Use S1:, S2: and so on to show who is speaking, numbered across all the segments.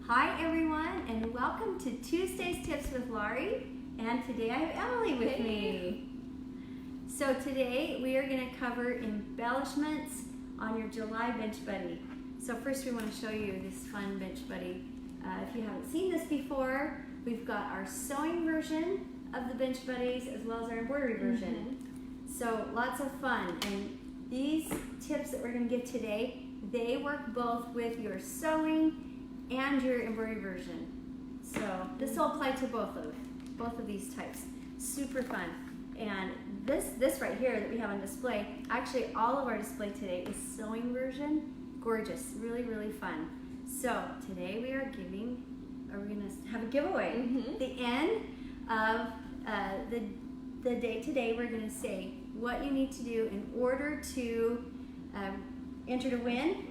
S1: Hi everyone, and welcome to Tuesday's Tips with Laurie, and today I have Emily with me. So today we are going to cover embellishments on your July bench buddy. So first we want to show you this fun bench buddy. If you haven't seen this before, we've got our sewing version of the bench buddies as well as our embroidery version. So lots of fun, and these tips that we're going to give today, they work both with your sewing and your embroidery version. So this will apply to both of these types. Super fun. And this right here that we have on display, actually all of our display today is sewing version. Gorgeous, really, really fun. So today we're gonna have a giveaway. At the end of the day today, we're gonna say what you need to do in order to enter to win,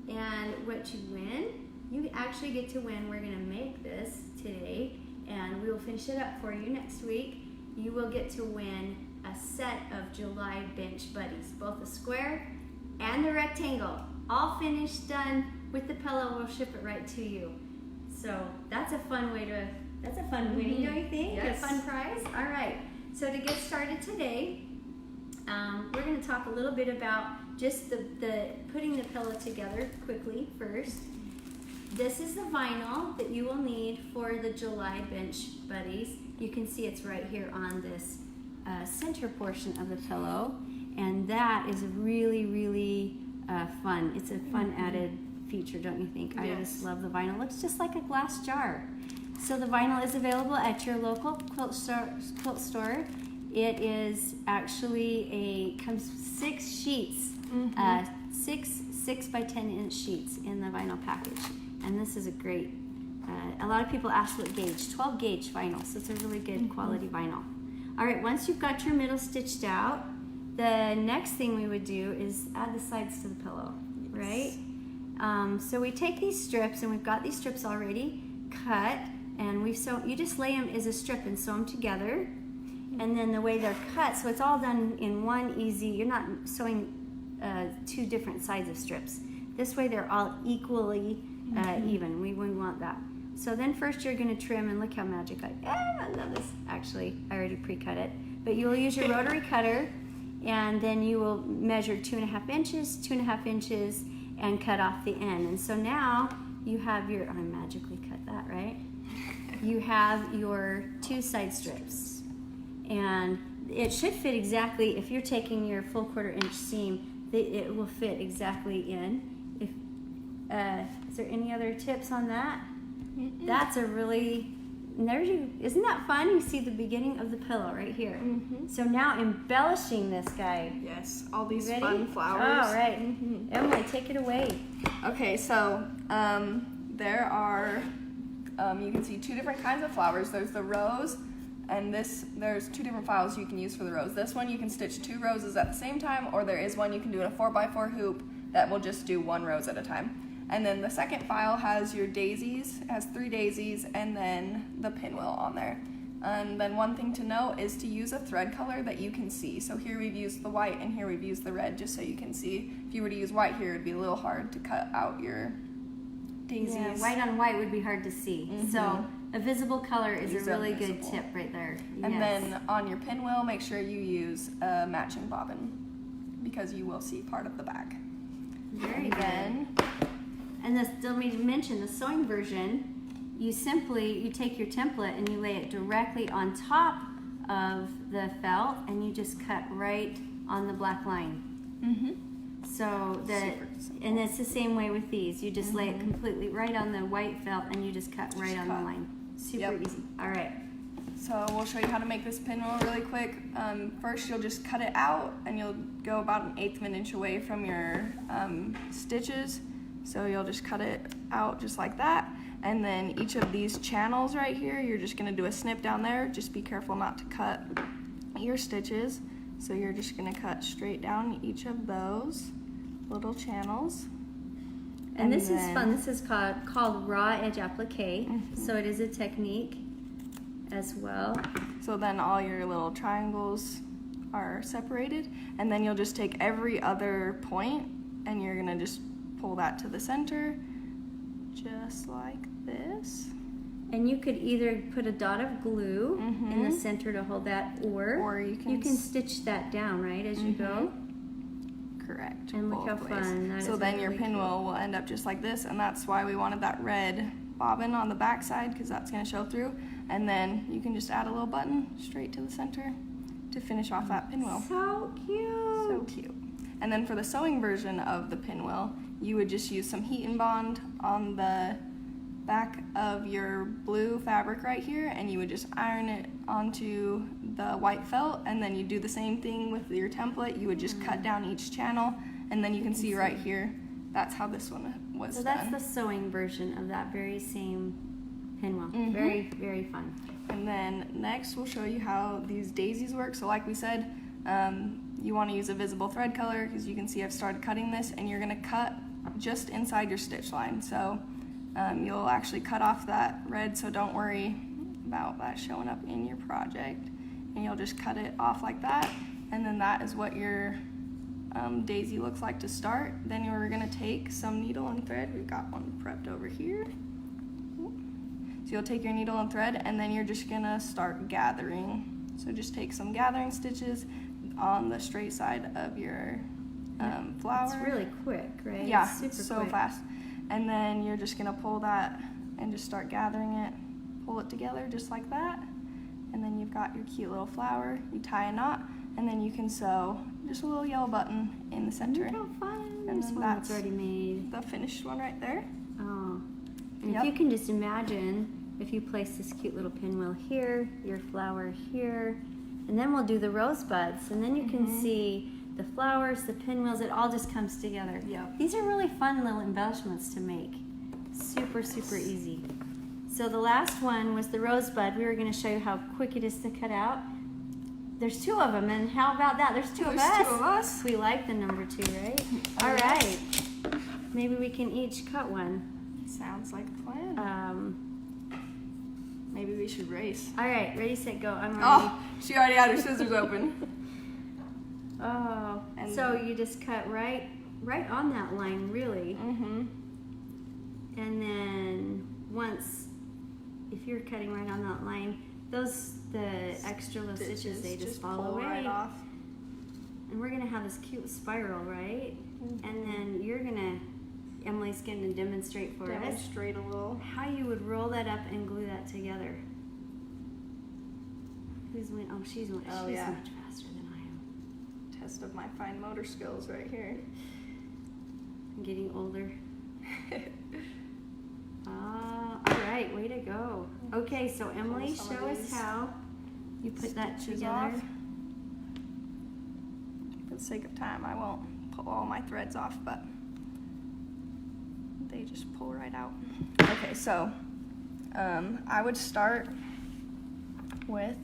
S1: and what you win. You actually get to win. We're going to make this today, and we will finish it up for you next week. You will get to win a set of July bench buddies, both the square and the rectangle, all finished, done with the pillow. We'll ship it right to you. So that's a fun winning, don't you think?
S2: Yes.
S1: A fun prize. All right. So to get started today, we're going to talk a little bit about just the putting the pillow together quickly first. This is the vinyl that you will need for the July bench buddies. You can see it's right here on this center portion of the pillow, and that is really, really fun. It's a fun added feature, don't you think?
S2: Yes.
S1: I just love the vinyl. It looks just like a glass jar. So the vinyl is available at your local quilt store. It is actually comes 6 sheets, 6 by 10 inch sheets in the vinyl package. And this is a great, a lot of people ask what gauge, 12 gauge vinyl, so it's a really good quality vinyl. All right, once you've got your middle stitched out, the next thing we would do is add the sides to the pillow, right? So we take these strips, and we've got these strips already cut, and you just lay them as a strip and sew them together. And then the way they're cut, so it's all done in one easy, you're not sewing 2 different sides of strips. This way they're all equally even. We wouldn't want that. So then first you're going to trim, and look how magic I love this. Actually, I already pre-cut it. But you will use your rotary cutter, and then you will measure 2.5 inches, 2.5 inches, and cut off the end. And so now you have I magically cut that, right? You have your 2 side strips. And it should fit exactly, if you're taking your full 1/4 inch seam, it will fit exactly in. Is there any other tips on that? That's a really, isn't that fun? You see the beginning of the pillow right here. So now embellishing this guy.
S2: Yes, all these
S1: Ready?
S2: fun flowers.
S1: All right. Emily, take it away.
S2: Okay, so there are, you can see 2 different kinds of flowers. There's the rose, and there's 2 different files you can use for the rose. This one you can stitch 2 roses at the same time, or there is one you can do in a 4x4 hoop that will just do 1 rose at a time. And then the second file has your daisies, it has 3 daisies, and then the pinwheel on there. And then one thing to note is to use a thread color that you can see. So here we've used the white, and here we've used the red, just so you can see. If you were to use white here, it'd be a little hard to cut out your daisies.
S1: Yeah, white on white would be hard to see. So a visible color is a really good tip right there.
S2: And then on your pinwheel, make sure you use a matching bobbin, because you will see part of the back.
S1: Very good. And let me mention the sewing version. You take your template and you lay it directly on top of the felt, and you just cut right on the black line. So and it's the same way with these. You just lay it completely right on the white felt, and you just cut right on the line. Super easy. All right.
S2: So we'll show you how to make this pinwheel really quick. First, you'll just cut it out, and you'll go about 1/8 of an inch away from your stitches. So you'll just cut it out just like that. And then each of these channels right here, you're just going to do a snip down there. Just be careful not to cut your stitches. So you're just going to cut straight down each of those little channels.
S1: And this is fun. This is called raw edge applique. So it is a technique as well.
S2: So then all your little triangles are separated, and then you'll just take every other point, and you're going to just pull that to the center, just like this.
S1: And you could either put a dot of glue in the
S2: Mhm.
S1: center to hold that, or
S2: you
S1: you can stitch that down, right, as you go.
S2: Correct.
S1: And look how
S2: both ways.
S1: fun. That
S2: So
S1: is
S2: then your
S1: really
S2: pinwheel will end up just like this, and that's why we wanted that red bobbin on the back side, because that's going to show through. And then you can just add a little button straight to the center to finish off that pinwheel.
S1: So cute.
S2: So cute. And then for the sewing version of the pinwheel, you would just use some heat and bond on the back of your blue fabric right here, and you would just iron it onto the white felt, and then you do the same thing with your template. You would just cut down each channel, and then you can see right here, that's how this one was
S1: So
S2: done.
S1: that's the sewing version of that very same pinwheel.
S2: Mhm.
S1: Very, very fun.
S2: And then next we'll show you how these daisies work. So like we said, you want to use a visible thread color, because you can see I've started cutting this, and you're going to cut just inside your stitch line. So you'll actually cut off that red, so don't worry about that showing up in your project. And you'll just cut it off like that, and then that is what your daisy looks like to start. Then we're going to take some needle and thread. We've got one prepped over here. So you'll take your needle and thread, and then you're just going to start gathering. So just take some gathering stitches on the straight side of your flower.
S1: It's really quick, right?
S2: Yeah,
S1: It's super
S2: so
S1: quick.
S2: fast. And then you're just gonna pull that and just start gathering it, pull it together just like that. And then you've got your cute little flower. You tie a knot, and then you can sew just a little yellow button in the center.
S1: Look how fun.
S2: And
S1: There's
S2: then
S1: one that's already made.
S2: The finished one right there.
S1: Oh. And
S2: Yep.
S1: if you can just imagine, if you place this cute little pinwheel here, your flower here, and then we'll do the rosebuds, and then you can see the flowers, the pinwheels, it all just comes together.
S2: Yep.
S1: These are really fun little embellishments to make. Super, super easy. So the last one was the rosebud. We were going to show you how quick it is to cut out. There's two of them, and how about that? There's two of us. We like the number 2, right?
S2: Oh,
S1: All
S2: yeah.
S1: right. Maybe we can each cut one.
S2: Sounds like a plan. Maybe we should race.
S1: All right, ready, set, go. I'm ready.
S2: Oh, she already had her scissors open.
S1: Oh,
S2: And-
S1: so you just cut right on that line, really.
S2: Mm-hmm.
S1: And then once, if you're cutting right on that line, the extra little stitches, they just fall
S2: pull
S1: away.
S2: right off.
S1: And we're gonna have this cute spiral, right? And then Emily's gonna demonstrate for us
S2: Demonstrate a little.
S1: how you would roll that up and glue that together. Who's win? Oh, she's
S2: Oh,
S1: she's
S2: yeah.
S1: much faster than I am.
S2: Test of my fine motor skills right here.
S1: I'm getting older. All right, way to go. Okay, so Emily,
S2: Pull some of
S1: show us
S2: these
S1: how you put that
S2: stitches
S1: together.
S2: off. For the sake of time, I won't pull all my threads off, but they just pull right out. Okay, so I would start with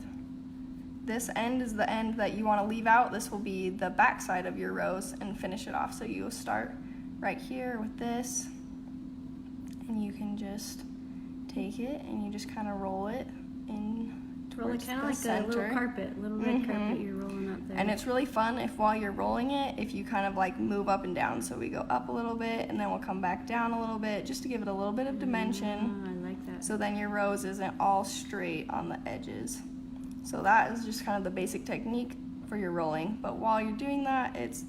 S2: this end is the end that you want to leave out. This will be the back side of your rose, and finish it off. So you'll start right here with this, and you can just take it and you just kind of roll it in
S1: Roll it
S2: towards
S1: kind of
S2: the
S1: like
S2: center.
S1: a little carpet, little red carpet you're rolling up there.
S2: And it's really fun if while you're rolling it, if you kind of like move up and down. So we go up a little bit, and then we'll come back down a little bit, just to give it a little bit of dimension.
S1: Oh, I like that.
S2: So then your rose isn't all straight on the edges. So that is just kind of the basic technique for your rolling. But while you're doing that, it's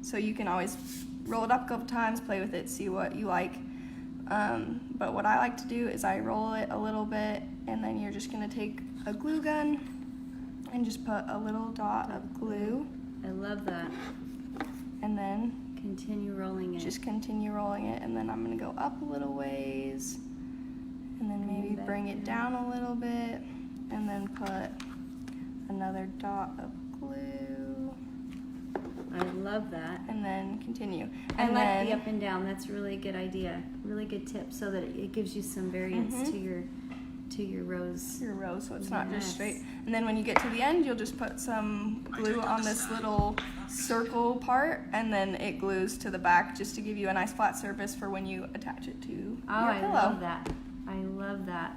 S2: so you can always roll it up a couple times, play with it, see what you like. But what I like to do is I roll it a little bit, and then you're just gonna take a glue gun and just put a little dot of glue,
S1: I love that.
S2: and then
S1: Continue rolling it.
S2: just continue rolling it. And then I'm gonna go up a little ways, and then maybe
S1: back
S2: bring it down a little bit, and then put another dot of glue,
S1: I love that.
S2: and then continue.
S1: I
S2: And
S1: like
S2: then
S1: the up and down. That's a really good idea. Really good tip, so that it gives you some variance to your rose.
S2: your rose, so it's not just
S1: Yes.
S2: straight. And then when you get to the end, you'll just put some glue on this little circle part, and then it glues to the back, just to give you a nice flat surface for when you attach it to
S1: Oh,
S2: your
S1: I
S2: pillow.
S1: love that. I love that.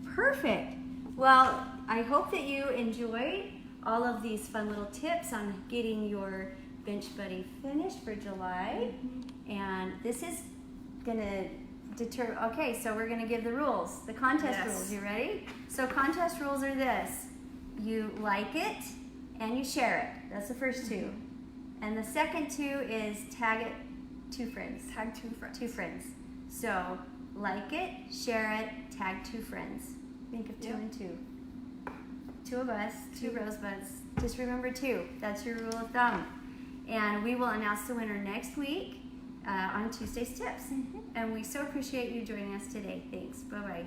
S1: Perfect. Well, I hope that you enjoyed all of these fun little tips on getting your Bench Buddy finished for July. And this is gonna Okay, so we're going to give the rules, the contest rules. You ready? So contest rules are this. You like it and you share it. That's the first two. And the second two is tag it 2 friends.
S2: Tag 2 friends.
S1: 2 friends. So like it, share it, tag 2 friends. Think of 2 and 2. 2 of us, 2 rosebuds. Just remember 2. That's your rule of thumb. And we will announce the winner next week on Tuesday's Tips. And we so appreciate you joining us today. Thanks. Bye-bye.